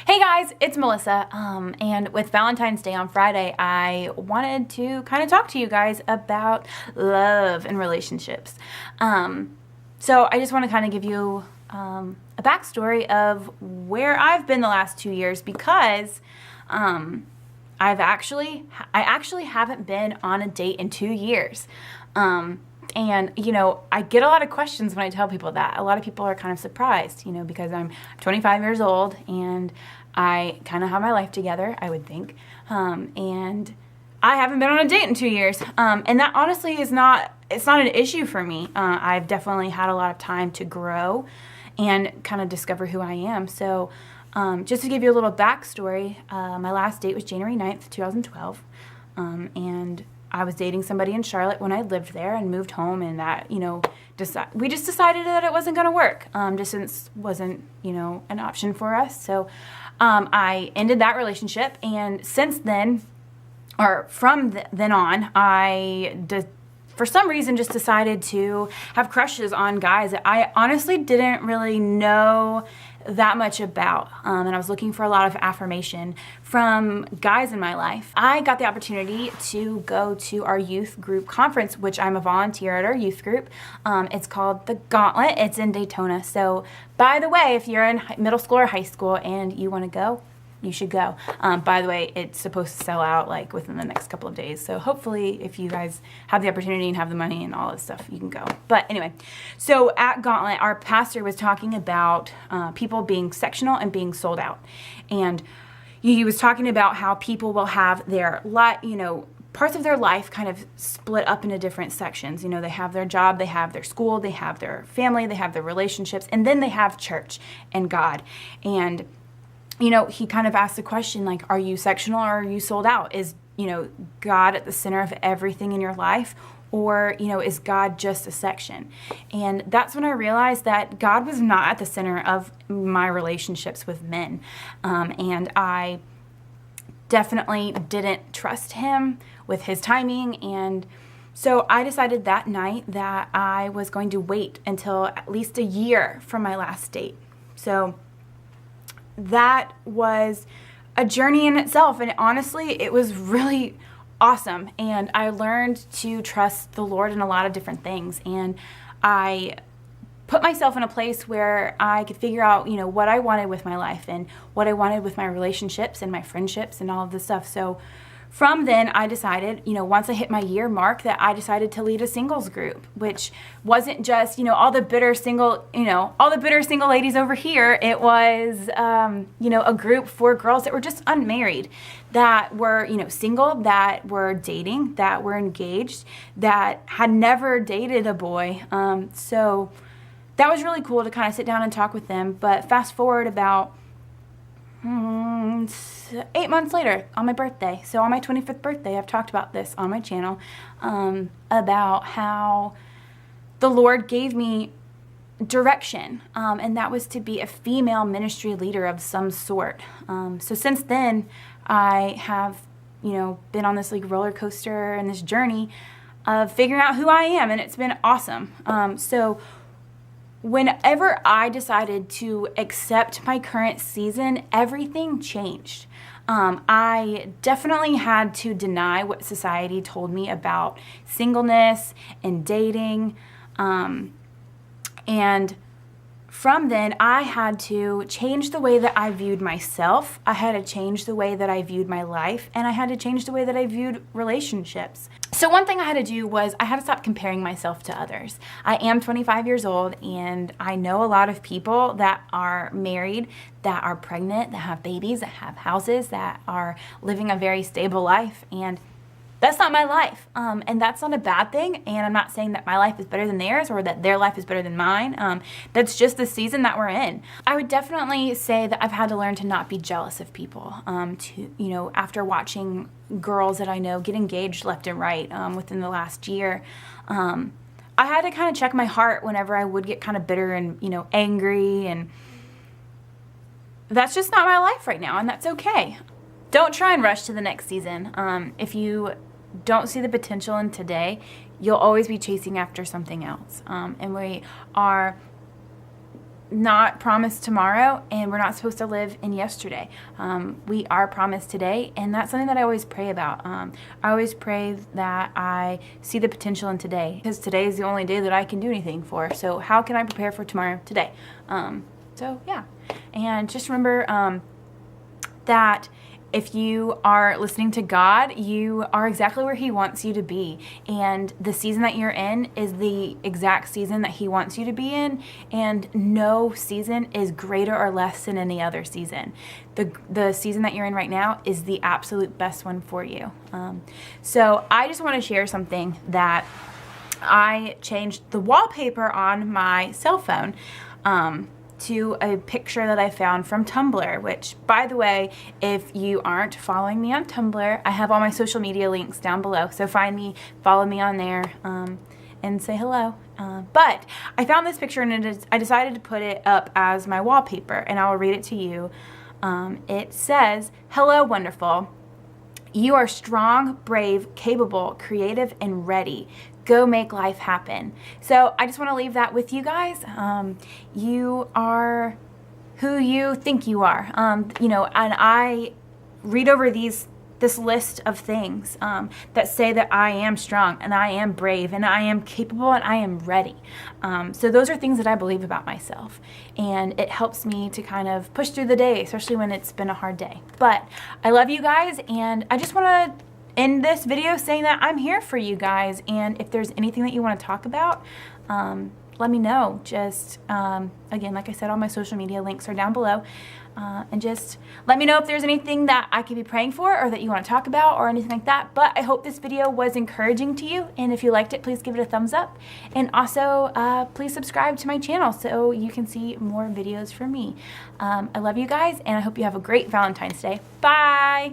Hey guys, it's Melissa, and with Valentine's Day on Friday, I wanted to kind of talk to you guys about love and relationships. So I just want to kind of give you a backstory of where I've been the last 2 years because I actually haven't been on a date in 2 years. And, I get a lot of questions when I tell people that. A lot of people are kind of surprised, because I'm 25 years old and I kind of have my life together, I would think. And I haven't been on a date in 2 years. And that honestly it's not an issue for me. I've definitely had a lot of time to grow and kind of discover who I am. So just to give you a little backstory, my last date was January 9th, 2012. And I was dating somebody in Charlotte when I lived there and moved home, and that, we just decided that it wasn't going to work. Distance wasn't, an option for us. So I ended that relationship, and since then, or from then on, for some reason, just decided to have crushes on guys that I honestly didn't really know that much about. And I was looking for a lot of affirmation from guys in my life. I got the opportunity to go to our youth group conference, which I'm a volunteer at our youth group. It's called The Gauntlet. It's in Daytona. So, by the way, if you're in middle school or high school and you want to go, you should go. By the way, it's supposed to sell out like within the next couple of days. So hopefully if you guys have the opportunity and have the money and all this stuff, you can go. But anyway, so at Gauntlet, our pastor was talking about people being sectional and being sold out. And he was talking about how people will have their parts of their life kind of split up into different sections. They have their job, they have their school, they have their family, they have their relationships, and then they have church and God. And he kind of asked the question, like, are you sectional or are you sold out? Is, God at the center of everything in your life? Or, is God just a section? And that's when I realized that God was not at the center of my relationships with men. And I definitely didn't trust him with his timing. And so I decided that night that I was going to wait until at least a year from my last date. So that was a journey in itself, and honestly, it was really awesome, and I learned to trust the Lord in a lot of different things, and I put myself in a place where I could figure out, what I wanted with my life and what I wanted with my relationships and my friendships and all of this stuff. So from then, I decided, once I hit my year mark, that I decided to lead a singles group, which wasn't just, all the bitter single ladies over here. It was, a group for girls that were just unmarried, that were, single, that were dating, that were engaged, that had never dated a boy. So that was really cool to kind of sit down and talk with them. But fast forward about 8 months later, on my birthday. So on my 25th birthday, I've talked about this on my channel, about how the Lord gave me direction, and that was to be a female ministry leader of some sort. So since then, I have, been on this like roller coaster and this journey of figuring out who I am, and it's been awesome. So whenever I decided to accept my current season, everything changed. I definitely had to deny what society told me about singleness and dating. And from then, I had to change the way that I viewed myself. I had to change the way that I viewed my life, and I had to change the way that I viewed relationships. So one thing I had to do was I had to stop comparing myself to others. I am 25 years old, and I know a lot of people that are married, that are pregnant, that have babies, that have houses, that are living a very stable life, and that's not my life, and that's not a bad thing, and I'm not saying that my life is better than theirs or that their life is better than mine. That's just the season that we're in. I would definitely say that I've had to learn to not be jealous of people, after watching girls that I know get engaged left and right within the last year. I had to kind of check my heart whenever I would get kind of bitter and, angry, and that's just not my life right now, and that's okay. Don't try and rush to the next season. If you don't see the potential in today, you'll always be chasing after something else. And we are not promised tomorrow, and we're not supposed to live in yesterday. We are promised today, and that's something that I always pray about. I always pray that I see the potential in today, because today is the only day that I can do anything for. So how can I prepare for tomorrow today? So yeah, and just remember that if you are listening to God, you are exactly where He wants you to be. And the season that you're in is the exact season that He wants you to be in. And no season is greater or less than any other season. The season that you're in right now is the absolute best one for you. So I just want to share something that I changed the wallpaper on my cell phone to a picture that I found from Tumblr, which, by the way, if you aren't following me on Tumblr, I have all my social media links down below. So find me, follow me on there, and say hello. But I found this picture, and I decided to put it up as my wallpaper, and I will read it to you. It says, "Hello, wonderful. You are strong, brave, capable, creative, and ready. Go make life happen." So I just want to leave that with you guys. You are who you think you are. And I read over this list of things that say that I am strong, and I am brave, and I am capable, and I am ready. So those are things that I believe about myself, and it helps me to kind of push through the day, especially when it's been a hard day. But I love you guys, and I just want to end this video saying that I'm here for you guys, and if there's anything that you want to talk about, let me know. Just again, like I said, all my social media links are down below, and just let me know if there's anything that I could be praying for, or that you want to talk about, or anything like that. But I hope this video was encouraging to you, and if you liked it, please give it a thumbs up, and also please subscribe to my channel so you can see more videos from me. I love you guys, and I hope you have a great Valentine's Day. Bye!